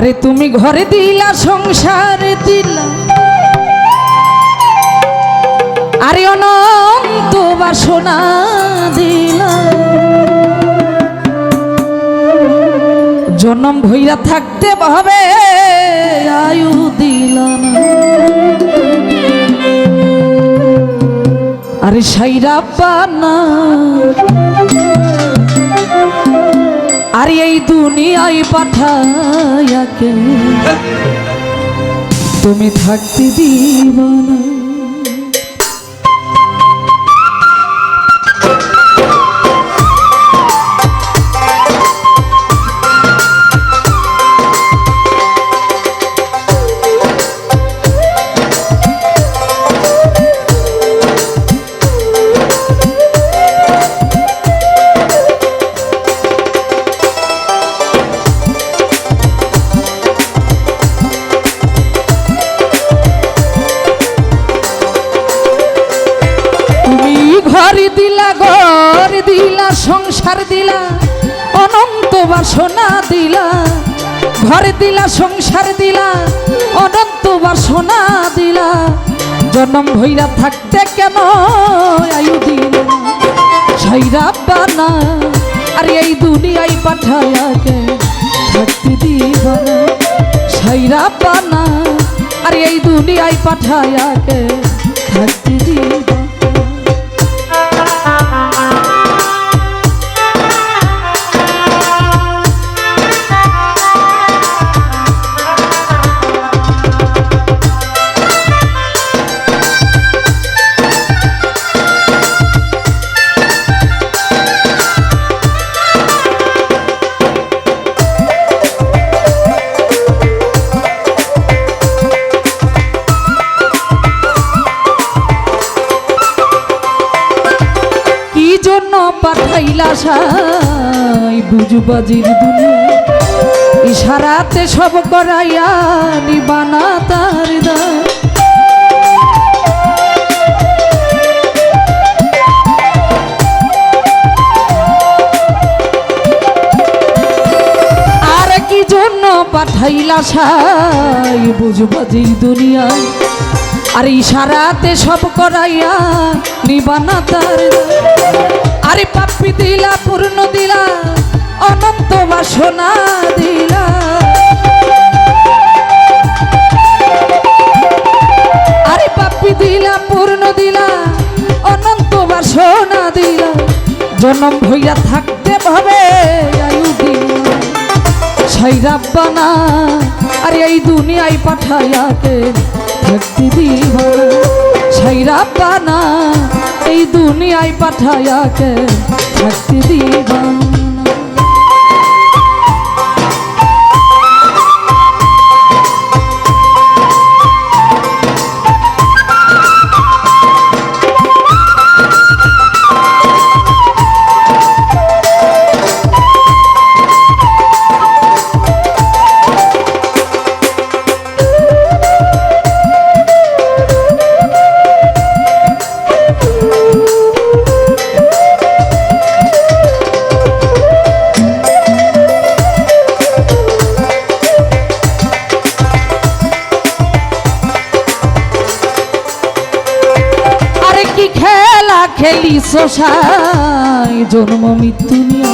আরে তুমি ঘরে দিলা সংসারে দিলা আরে অনন্ত বাসনা দিলা জনম ভইরা থাকতে ভাবে আয়ু দিলা না আরে সাইরা পানা আরে এই দুনিয়ায় পাঠায়াকে তুমি থাকতে দিবা না ঘর দিলা সংসার দিলা অনন্ত বাসনা দিলা ঘর দিলা সংসার দিলা অনন্ত বাসনা দিলা জনম ভইরা থাকতে কেন আয়ু দিলা সাইরা বানা আর এই দুনিয়ায় পাঠায়াকে থাকতে দিবা না সাইরা বানা আর এই দুনিয়ায় পাঠায়াকে থাকতে দিবা পাঠাইলা সাই বুঝবাজির দুনিয়া ইশারাতে সব করাইয়া নিবানা তার দান আর কি জন্য পাঠাইলা সাই বুঝবাজির দুনিয়া আর ইশারাতে সব করাইয়া নিবানা তার দান আরে পাপি দিলা পূর্ণ দিলা অনন্ত বাসনা দিলা আরে পাপি দিলা পূর্ণ দিলা অনন্ত বাসনা দিলা জনম ভইরা থাকতে ভাবে আয়ু দিলা সাইরা বানা আরে এই দুনিয়ায় পাঠায়াকে থাকতে দিবা সাইরা বানা এই দুনিয়ায় পাঠায়াকে থাকতে দিবা খেলি সোসাই জন্ম মৃত্যু নিয়া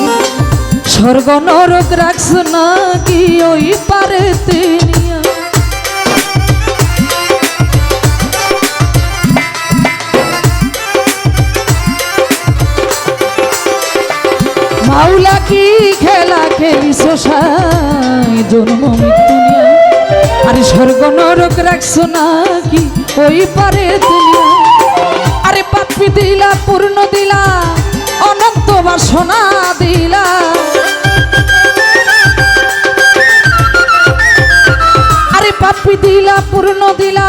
স্বর্গ নরক রাখছ না কি ওই পারেতে নিয়া মাওলা কি খেলা খেলি সোসাই জন্ম মৃত্যু নিয়া আরে স্বর্গ নরক রাখছ না কি ওই পারেতে নিয়া আরে পাপি দিলা পূর্ণ দিলা অনন্ত বাসনা দিলা আরে পাপি দিলা পূর্ণ দিলা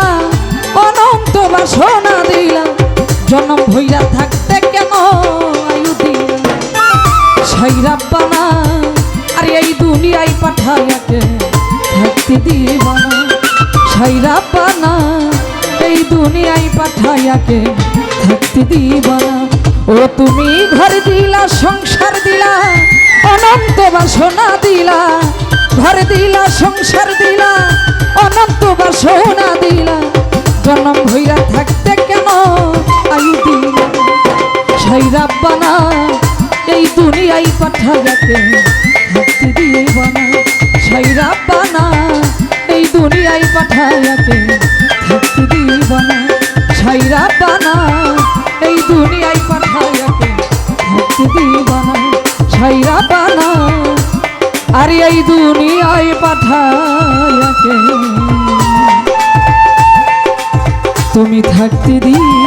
অনন্ত বাসনা দিলা জনম ভইরা থাকতে কেন আয়ু দিলা সাইরা বানা আরে এই দুনিয়ায় পাঠায়াকে থাকতে দিবা না সাইরা বানা এই দুনিয়ায় পাঠায়াকে থাকতে দিবা না ও তুমি ঘর দিলা সংসার দিলা অনন্ত বাসনা দিলা ঘর দিলা সংসার দিলা অনন্ত বাসনা দিলা জন্ম ভইরা থাকতে কেন আয়ু দিলা সাইরা বানা এই দুনিয়ায় পাঠাইয়াকে থাকতে দিয়ে বানা সাইরা বানা এই দুনিয়ায় পাঠাইয়াকে থাকতে দিয়ে বানা সাইরা বানা এই দুনিয়ায় পাঠাইয়াকে থাকতে দিয়ে বানা সাইরা বানা আর এই দুনিয়ায় পাঠাইয়াকে তুমি থাকতে দিয়ে